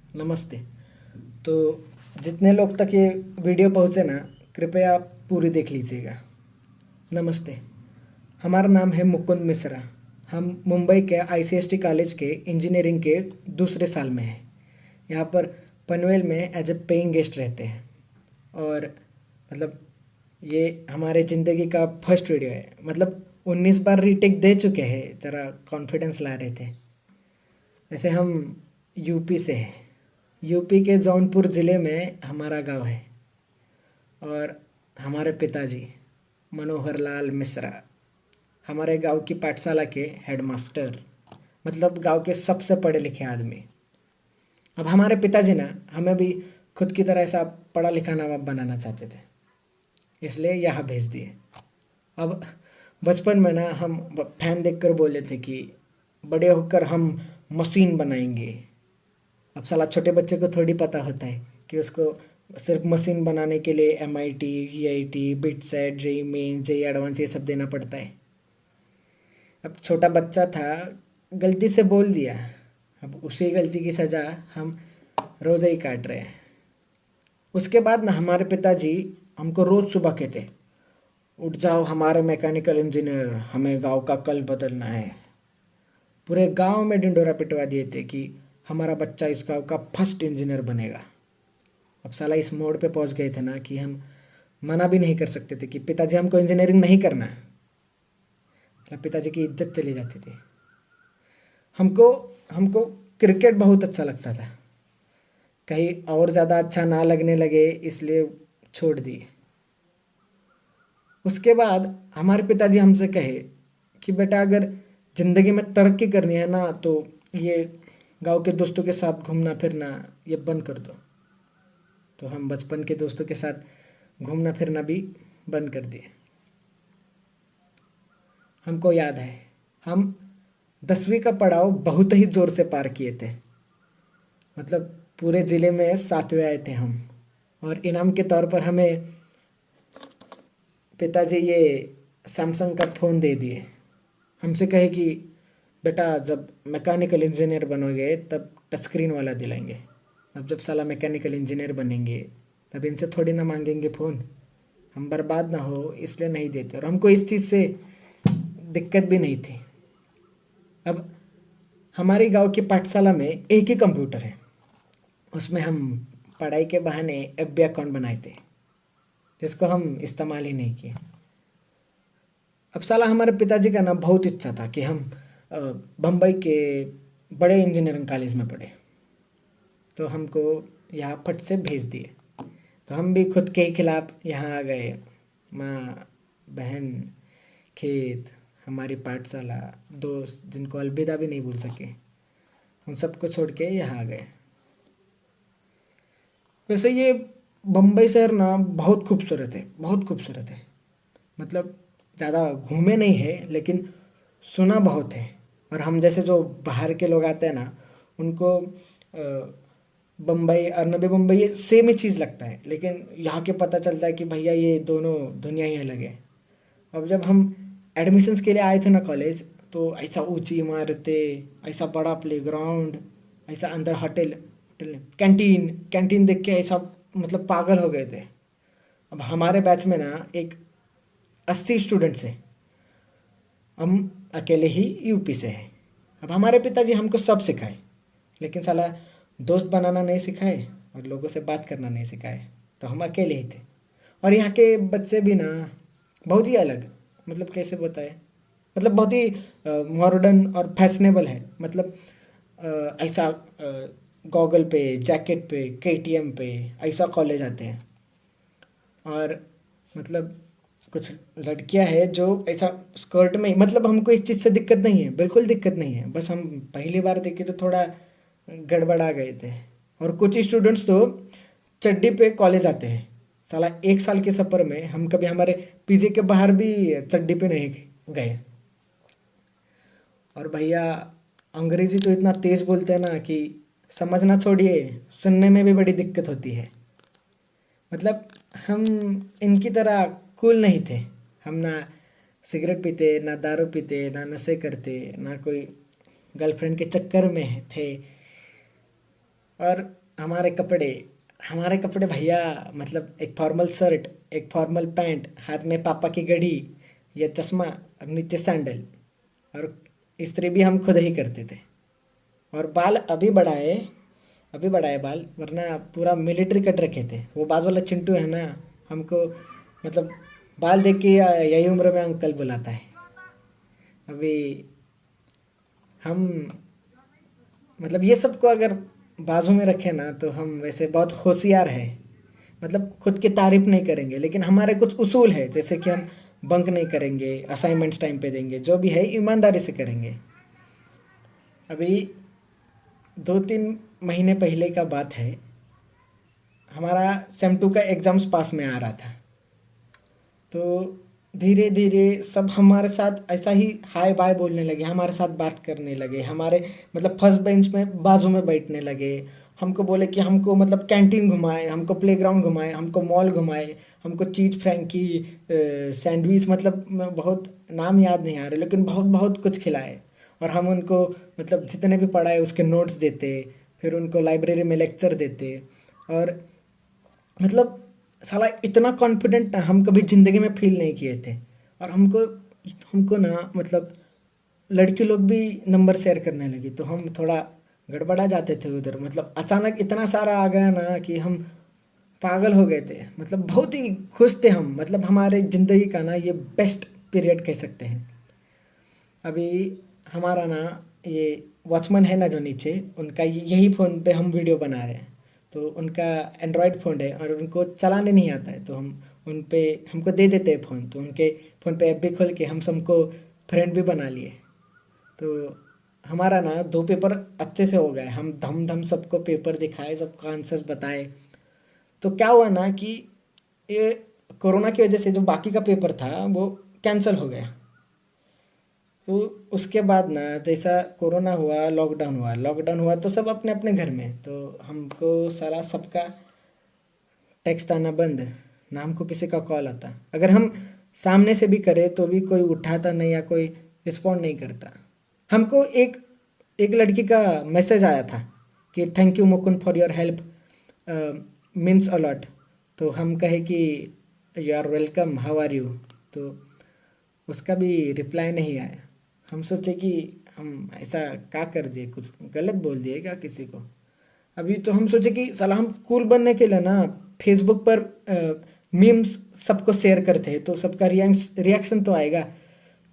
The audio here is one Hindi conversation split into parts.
नमस्ते। तो जितने लोग तक ये वीडियो पहुँचे ना, कृपया पूरी देख लीजिएगा। नमस्ते। हमारा नाम है मुकुंद मिश्रा। हम मुंबई के आईसीएसटी कॉलेज के इंजीनियरिंग के दूसरे साल में हैं। यहाँ पर पनवेल में एज ए पेइंग गेस्ट रहते हैं। और मतलब ये हमारे ज़िंदगी का फर्स्ट वीडियो है। मतलब 19 बार रीटेक दे चुके हैं, ज़रा कॉन्फिडेंस ला रहे थे। वैसे हम यूपी से हैं। यूपी के जौनपुर ज़िले में हमारा गांव है। और हमारे पिताजी मनोहर लाल मिश्रा हमारे गांव की पाठशाला के हेडमास्टर, मतलब गांव के सबसे पढ़े लिखे आदमी। अब हमारे पिताजी ना हमें भी खुद की तरह ऐसा पढ़ा लिखा नवाब बनाना चाहते थे, इसलिए यहाँ भेज दिए। अब बचपन में ना हम फैन देखकर बोले थे कि बड़े होकर हम मशीन बनाएंगे। अब साला छोटे बच्चे को थोड़ी पता होता है कि उसको सिर्फ मशीन बनाने के लिए MIT, EIT, BITSAT, JEE Main, JEE advance ये सब देना पड़ता है। अब छोटा बच्चा था, गलती से बोल दिया। अब उसी गलती की सज़ा हम रोज़ ही काट रहे हैं। उसके बाद ना हमारे पिताजी हमको रोज़ सुबह कहते, उठ जाओ हमारे मैकेनिकल इंजीनियर, हमें गांव का कल बदलना है। पूरे गांव में ढिंडोरा पिटवा दिए थे कि हमारा बच्चा इस गांव का फर्स्ट इंजीनियर बनेगा। अब साला इस मोड़ पे पहुंच गए थे ना कि हम मना भी नहीं कर सकते थे कि पिताजी हमको इंजीनियरिंग नहीं करना है। मतलब पिताजी की इज्जत चली जाती थी। हमको हमको क्रिकेट बहुत अच्छा लगता था। कहीं और ज़्यादा अच्छा ना लगने लगे इसलिए छोड़ दिए। उसके बाद हमारे पिताजी हमसे कहे कि बेटा अगर ज़िंदगी में तरक्की करनी है ना तो ये गांव के दोस्तों के साथ घूमना फिरना ये बंद कर दो। तो हम बचपन के दोस्तों के साथ घूमना फिरना भी बंद कर दिए। हमको याद है हम 10वीं का पड़ाव बहुत ही ज़ोर से पार किए थे। मतलब पूरे ज़िले में 7वें आए थे हम। और इनाम के तौर पर हमें पिताजी ये सैमसंग का फ़ोन दे दिए। हमसे कहे कि बेटा जब मैकेनिकल इंजीनियर बनोगे तब टच स्क्रीन वाला दिलाएंगे। अब जब साला मैकेनिकल इंजीनियर बनेंगे तब इनसे थोड़ी ना मांगेंगे फ़ोन। हम बर्बाद ना हो इसलिए नहीं देते, और हमको इस चीज़ से दिक्कत भी नहीं थी। अब हमारे गांव की पाठशाला में एक ही कंप्यूटर है। उसमें हम पढ़ाई के बहाने एफबी अकाउंट बनाए थे, जिसको हम इस्तेमाल ही नहीं किए। अब साला हमारे पिताजी का ना बहुत इच्छा था कि हम बम्बई के बड़े इंजीनियरिंग कॉलेज में पढ़े। तो हमको यहाँ फट से भेज दिए। तो हम भी खुद के ही खिलाफ यहाँ आ गए। माँ, बहन, खेत, हमारी पाठशाला, दोस्त जिनको अलविदा भी नहीं बोल सके, हम सबको छोड़ के यहाँ आ गए। वैसे ये बम्बई शहर ना बहुत खूबसूरत है, बहुत खूबसूरत है। मतलब ज़्यादा घूमे नहीं है लेकिन सुना बहुत है। और हम जैसे जो बाहर के लोग आते हैं ना उनको बम्बई और नवी मुंबई ये सेम ही चीज़ लगता है, लेकिन यहाँ के पता चलता है कि भैया ये दोनों दुनिया ही अलग है। अब जब हम एडमिशन्स के लिए आए थे ना कॉलेज, तो ऐसा ऊंची इमारतें, ऐसा बड़ा प्लेग्राउंड, ऐसा अंदर होटल, कैंटीन कैंटीन देख के ऐसा मतलब पागल हो गए थे। अब हमारे बैच में ना एक 80 स्टूडेंट्स हैं। हम अकेले ही यूपी से हैं। अब हमारे पिताजी हमको सब सिखाए, लेकिन साला दोस्त बनाना नहीं सिखाए और लोगों से बात करना नहीं सिखाए। तो हम अकेले ही थे। और यहाँ के बच्चे भी ना बहुत ही अलग, मतलब कैसे बताए, मतलब बहुत ही मॉडर्न और फैशनेबल है। मतलब ऐसा गॉगल पे, जैकेट पे, केटीएम पे ऐसा कॉलेज आते हैं। और मतलब कुछ लड़कियां हैं जो ऐसा स्कर्ट में, मतलब हमको इस चीज़ से दिक्कत नहीं है, बिल्कुल दिक्कत नहीं है। बस हम पहली बार देखे तो थोड़ा गड़बड़ा गए थे। और कुछ स्टूडेंट्स तो चड्डी पे कॉलेज आते हैं। साला एक साल के सफ़र में हम कभी हमारे पीजे के बाहर भी चड्डी पे नहीं गए। और भैया अंग्रेजी तो इतना तेज़ बोलते हैं ना कि समझना छोड़िए, सुनने में भी बड़ी दिक्कत होती है। मतलब हम इनकी तरह कूल नहीं थे। हम ना सिगरेट पीते, ना दारू पीते, ना नशे करते, ना कोई गर्लफ्रेंड के चक्कर में थे। और हमारे कपड़े भैया, मतलब एक फॉर्मल शर्ट, एक फॉर्मल पैंट, हाथ में पापा की घड़ी या चश्मा और नीचे सैंडल, और इस्त्री भी हम खुद ही करते थे। और बाल अभी बढ़ाए बाल, वरना पूरा मिलिट्री कट रखे थे। वो बाजू वाला चिंटू है ना, हमको मतलब बाल देख के यही उम्र में अंकल बुलाता है। अभी हम मतलब ये सब को अगर बाजू में रखे ना, तो हम वैसे बहुत होशियार है। मतलब खुद की तारीफ नहीं करेंगे, लेकिन हमारे कुछ उसूल है, जैसे कि हम बंक नहीं करेंगे, असाइनमेंट्स टाइम पे देंगे, जो भी है ईमानदारी से करेंगे। अभी 2-3 महीने पहले का बात है, हमारा सेम 2 का एग्ज़ाम्स पास में आ रहा था। तो धीरे धीरे सब हमारे साथ ऐसा ही हाय बाय बोलने लगे, हमारे साथ बात करने लगे, हमारे मतलब फर्स्ट बेंच में बाजू में बैठने लगे। हमको बोले कि हमको मतलब कैंटीन घुमाए, हमको प्लेग्राउंड घुमाए, हमको मॉल घुमाए, हमको चीज़ फ्रैंकी, सैंडविच, मतलब बहुत नाम याद नहीं आ रहे, लेकिन बहुत बहुत कुछ खिलाए। और हम उनको मतलब जितने भी पढ़ाए उसके नोट्स देते, फिर उनको लाइब्रेरी में लेक्चर देते। और मतलब साला इतना कॉन्फिडेंट हम कभी ज़िंदगी में फील नहीं किए थे। और हमको हमको ना मतलब लड़की लोग भी नंबर शेयर करने लगी, तो हम थोड़ा गड़बड़ा जाते थे उधर। मतलब अचानक इतना सारा आ गया ना कि हम पागल हो गए थे। मतलब बहुत ही खुश थे हम, मतलब हमारे ज़िंदगी का ना ये बेस्ट पीरियड कह सकते हैं। अभी हमारा ना ये वॉचमैन है ना जो नीचे, उनका यही फ़ोन पे हम वीडियो बना रहे हैं। तो उनका एंड्रॉयड फ़ोन है और उनको चलाने नहीं आता है, तो हम उन पे हमको दे देते हैं फ़ोन। तो उनके फ़ोन पे ऐप भी खोल के हम सबको फ्रेंड भी बना लिए। तो हमारा ना 2 पेपर अच्छे से हो गए, हम धम धम सबको पेपर दिखाए, सबको आंसर्स बताए। तो क्या हुआ ना कि ये कोरोना की वजह से जो बाकी का पेपर था वो कैंसिल हो गया। तो उसके बाद ना जैसा कोरोना हुआ, लॉकडाउन हुआ तो सब अपने अपने घर में। तो हमको सारा सबका टेक्स्ट आना बंद, ना हमको किसी का कॉल आता। अगर हम सामने से भी करें तो भी कोई उठाता नहीं या कोई रिस्पॉन्ड नहीं करता। हमको एक एक लड़की का मैसेज आया था कि thank you Mukund for your help, means a lot. तो हम कहे कि you are welcome, how are you. तो उसका भी रिप्लाई नहीं आया। हम सोचे कि हम ऐसा क्या कर दिए, कुछ गलत बोल दिए क्या किसी को। अभी तो हम सोचे कि साला हम कूल बनने के लिए ना फेसबुक पर मीम्स सबको शेयर करते हैं, तो सबका रिएक्शन तो आएगा।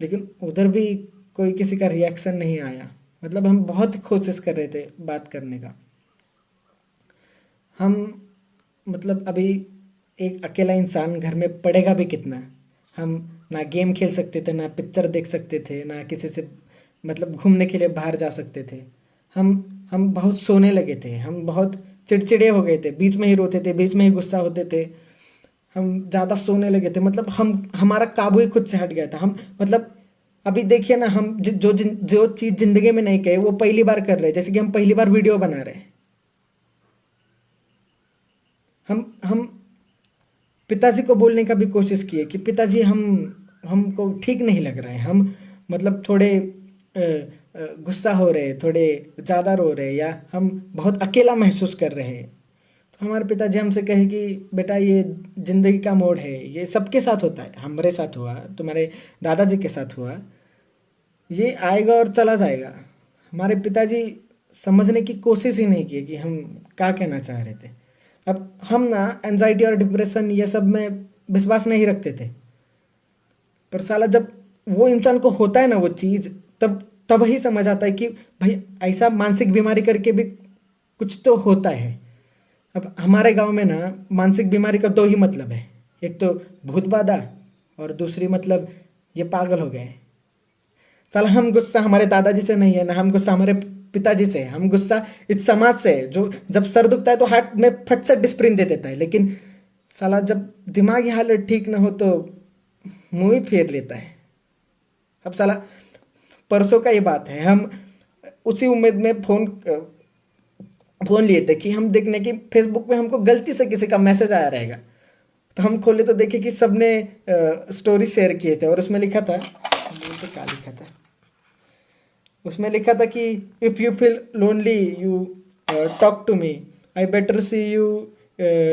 लेकिन उधर भी कोई किसी का रिएक्शन नहीं आया। मतलब हम बहुत कोशिश कर रहे थे बात करने का। हम मतलब अभी एक अकेला इंसान घर में पढ़ेगा भी कितना। हम ना गेम खेल सकते थे, ना पिक्चर देख सकते थे, ना किसी से मतलब घूमने के लिए बाहर जा सकते थे। हम हम बहुत सोने लगे थे, हम बहुत चिड़चिड़े हो गए थे, बीच में ही रोते थे, बीच में ही गुस्सा होते थे। हम ज़्यादा सोने लगे थे, मतलब हम हमारा काबू ही खुद से हट गया था। हम मतलब अभी देखिए ना, हम जो चीज़ ज़िंदगी में नहीं कहे वो पहली बार कर रहे हैं। जैसे कि हम पहली बार वीडियो बना रहे हैं। हम पिताजी को बोलने का भी कोशिश किए कि पिताजी हमको ठीक नहीं लग रहा है। हम मतलब थोड़े गुस्सा हो रहे, थोड़े ज़्यादा रो रहे, या हम बहुत अकेला महसूस कर रहे हैं। तो हमारे पिताजी हमसे कहे कि बेटा ये ज़िंदगी का मोड़ है, ये सबके साथ होता है, हमारे साथ हुआ, तुम्हारे दादाजी के साथ हुआ, ये आएगा और चला जाएगा। हमारे पिताजी समझने की कोशिश ही नहीं की कि हम क्या कहना चाह रहे थे। अब हम ना एनजाइटी और डिप्रेशन ये सब में विश्वास नहीं रखते थे। पर साला जब वो इंसान को होता है ना वो चीज़, तब तब ही समझ आता है कि भाई ऐसा मानसिक बीमारी करके भी कुछ तो होता है। अब हमारे गांव में ना मानसिक बीमारी का 2 ही मतलब है, एक तो भूत बाधा और दूसरी मतलब ये पागल हो गए। साला हम गुस्सा हमारे दादाजी से नहीं है, ना हम गुस्सा हमारे पिताजी से है। हम गुस्सा इस समाज से है, जो जब सर दुखता है तो हाथ में फट से डिस्प्रिन दे देता है, लेकिन साला जब दिमागी हालत ठीक ना हो तो मुंह ही फेर लेता है। अब साला परसों का ये बात है, हम उसी उम्मीद में फोन लिए थे कि हम देखने की फेसबुक पे हमको गलती से किसी का मैसेज आया रहेगा। तो हम खोले तो देखे कि सबने स्टोरी शेयर किए थे, और उसमें लिखा था, क्या लिखा था उसमें लिखा था कि if you feel lonely you talk to me, I better see you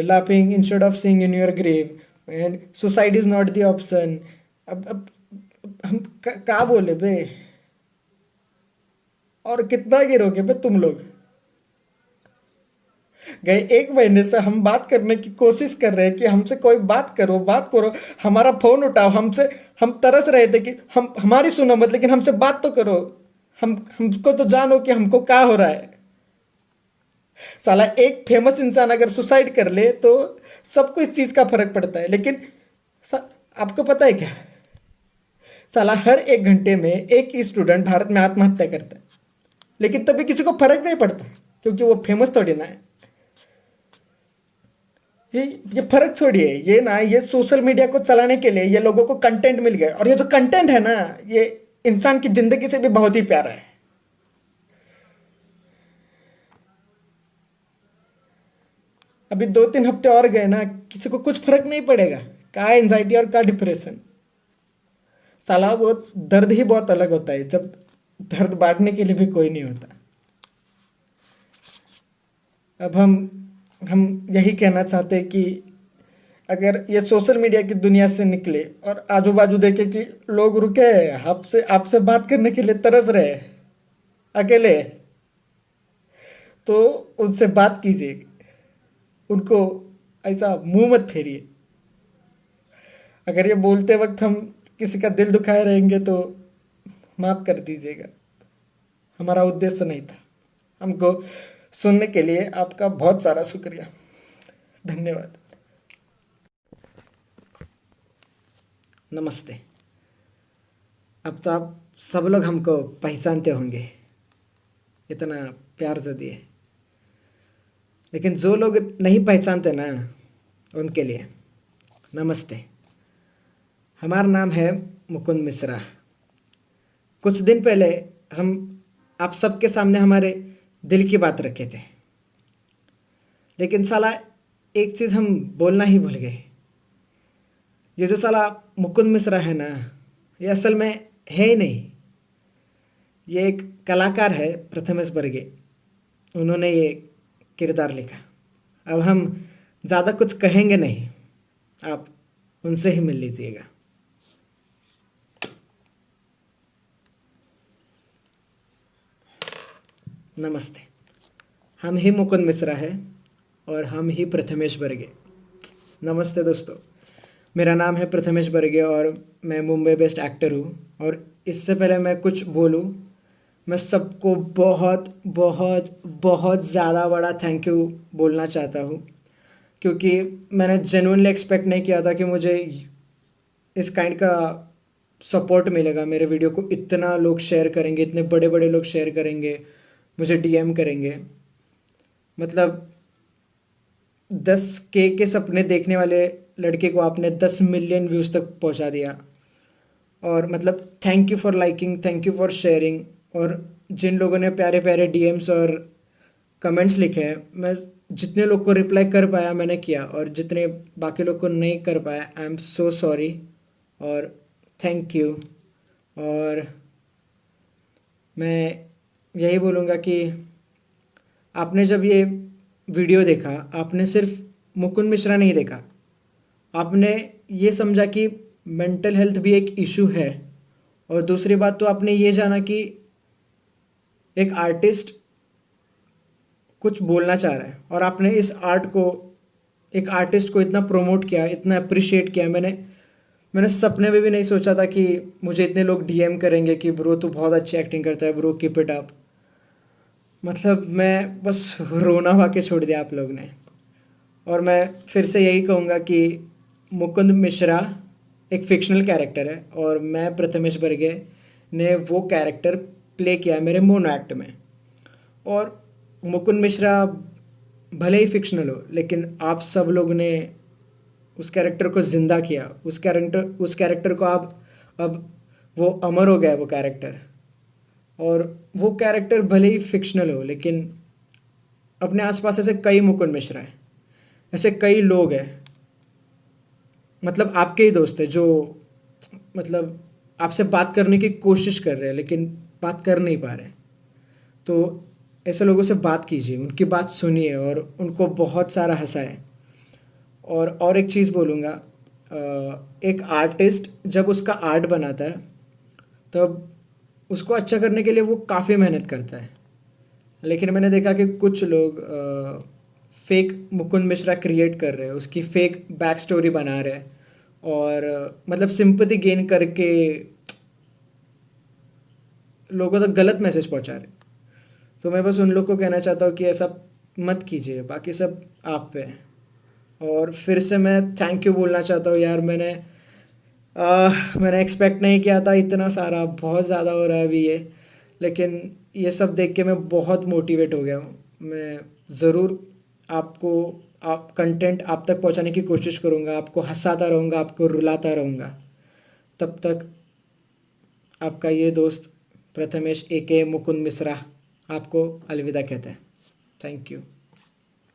laughing instead of seeing in your grave, and suicide is not the option. अब हम क्या बोले बे, और कितना गिरोगे बे तुम लोग। गए 1 महीने से हम बात करने की कोशिश कर रहे हैं कि हमसे कोई बात करो, बात करो, हमारा फोन उठाओ, हमसे हम तरस रहे थे कि हम हमारी सुनो मत, लेकिन हमसे बात तो करो, हमको तो जानो कि हमको क्या हो रहा है। साला एक फेमस इंसान अगर सुसाइड कर ले तो सबको इस चीज का फर्क पड़ता है, लेकिन आपको पता है क्या, साला हर 1 घंटे में एक स्टूडेंट भारत में आत्महत्या करता है, लेकिन तभी किसी को फर्क नहीं पड़ता क्योंकि वो फेमस थोड़ी ना है। ये फर्क छोड़िए, ये ना, ये सोशल मीडिया को चलाने के लिए ये लोगों को कंटेंट मिल गया, और ये जो कंटेंट है ना, ये इंसान की जिंदगी से भी बहुत ही प्यारा है। अभी 2-3 हफ्ते और गए ना, किसी को कुछ फर्क नहीं पड़ेगा, क्या एंजाइटी और क्या डिप्रेशन। साला वो दर्द ही बहुत अलग होता है जब दर्द बांटने के लिए भी कोई नहीं होता। अब हम यही कहना चाहते हैं कि अगर ये सोशल मीडिया की दुनिया से निकले और आजू बाजू देखे कि लोग रुके आपसे आपसे बात करने के लिए तरस रहे अकेले, तो उनसे बात कीजिए, उनको ऐसा मुंह मत फेरिए। अगर ये बोलते वक्त हम किसी का दिल दुखाए रहेंगे तो माफ कर दीजिएगा, हमारा उद्देश्य नहीं था। हमको सुनने के लिए आपका बहुत सारा शुक्रिया, धन्यवाद। नमस्ते। अब तो आप सब लोग हमको पहचानते होंगे, इतना प्यार जो दिए, लेकिन जो लोग नहीं पहचानते ना, उनके लिए नमस्ते। हमारा नाम है मुकुंद मिश्रा। कुछ दिन पहले हम आप सबके सामने हमारे दिल की बात रखे थे, लेकिन साला एक चीज़ हम बोलना ही भूल गए। ये जो साला मुकुंद मिश्रा है ना, ये असल में है ही नहीं, ये एक कलाकार है, प्रथमेश बर्गे, उन्होंने ये किरदार लिखा। अब हम ज़्यादा कुछ कहेंगे नहीं, आप उनसे ही मिल लीजिएगा। नमस्ते। हम ही मुकुंद मिश्रा है और हम ही प्रथमेश बर्गे। नमस्ते दोस्तों, मेरा नाम है प्रथमेश बर्गे और मैं मुंबई बेस्ड एक्टर हूँ। और इससे पहले मैं कुछ बोलूँ, मैं सबको बहुत बहुत बहुत ज़्यादा बड़ा थैंक यू बोलना चाहता हूँ, क्योंकि मैंने जेन्युइनली एक्सपेक्ट नहीं किया था कि मुझे इस काइंड का सपोर्ट मिलेगा। मेरे वीडियो को इतना लोग शेयर करेंगे, इतने बड़े बड़े लोग शेयर करेंगे, मुझे डीएम करेंगे। मतलब 10K के सपने देखने वाले लड़के को आपने 10 मिलियन व्यूज़ तक पहुंचा दिया। और मतलब thank you for liking, thank you for sharing. और जिन लोगों ने प्यारे प्यारे डीएम्स और कमेंट्स लिखे हैं, मैं जितने लोग को रिप्लाई कर पाया मैंने किया, और जितने बाकी लोग को नहीं कर पाया, आई एम सो सॉरी और थैंक यू। और मैं यही बोलूँगा कि आपने जब ये वीडियो देखा, आपने सिर्फ मुकुंद मिश्रा नहीं देखा, आपने ये समझा कि मेंटल हेल्थ भी एक इशू है। और दूसरी बात तो आपने ये जाना कि एक आर्टिस्ट कुछ बोलना चाह रहा है, और आपने इस आर्ट को, एक आर्टिस्ट को इतना प्रमोट किया, इतना अप्रिशिएट किया। मैंने सपने में भी नहीं सोचा था कि मुझे इतने लोग डीएम करेंगे कि ब्रो तू बहुत अच्छी एक्टिंग करता है, ब्रो कीप इट अप। मतलब मैं बस रोना वहा के छोड़ दिया आप लोग ने। और मैं फिर से यही कहूँगा कि मुकुंद मिश्रा एक फिक्शनल कैरेक्टर है, और मैं प्रथमेश बर्गे ने वो कैरेक्टर प्ले किया मेरे मोनो एक्ट में। और मुकुंद मिश्रा भले ही फिक्शनल हो, लेकिन आप सब लोग ने उस कैरेक्टर को ज़िंदा किया। उस कैरेक्टर को आप, अब वो अमर हो गया वो कैरेक्टर। और वो कैरेक्टर भले ही फिक्शनल हो, लेकिन अपने आसपास ऐसे कई मुकुंद मिश्रा हैं, ऐसे कई लोग हैं, मतलब आपके ही दोस्त हैं, जो मतलब आपसे बात करने की कोशिश कर रहे हैं लेकिन बात कर नहीं पा रहे। तो ऐसे लोगों से बात कीजिए, उनकी बात सुनिए और उनको बहुत सारा हँसाएँ। और एक चीज़ बोलूँगा, एक आर्टिस्ट जब उसका आर्ट बनाता है तब उसको अच्छा करने के लिए वो काफ़ी मेहनत करता है। लेकिन मैंने देखा कि कुछ लोग फेक मुकुंद मिश्रा क्रिएट कर रहे हैं, उसकी फेक बैक स्टोरी बना रहे हैं और मतलब सिंपैथी गेन करके लोगों तक गलत मैसेज पहुंचा रहे हैं। तो मैं बस उन लोग को कहना चाहता हूँ कि ऐसा मत कीजिए, बाकी सब आप पे है। और फिर से मैं थैंक यू बोलना चाहता हूँ यार, मैंने एक्सपेक्ट नहीं किया था इतना सारा, बहुत ज़्यादा हो रहा है अभी ये। लेकिन ये सब देख के मैं बहुत मोटिवेट हो गया हूँ। मैं ज़रूर आपको आप कंटेंट आप तक पहुँचाने की कोशिश करूँगा, आपको हँसाता रहूँगा, आपको रुलाता रहूँगा। तब तक आपका ये दोस्त प्रथमेश ए के मुकुंद मिश्रा आपको अलविदा कहता है। Thank you.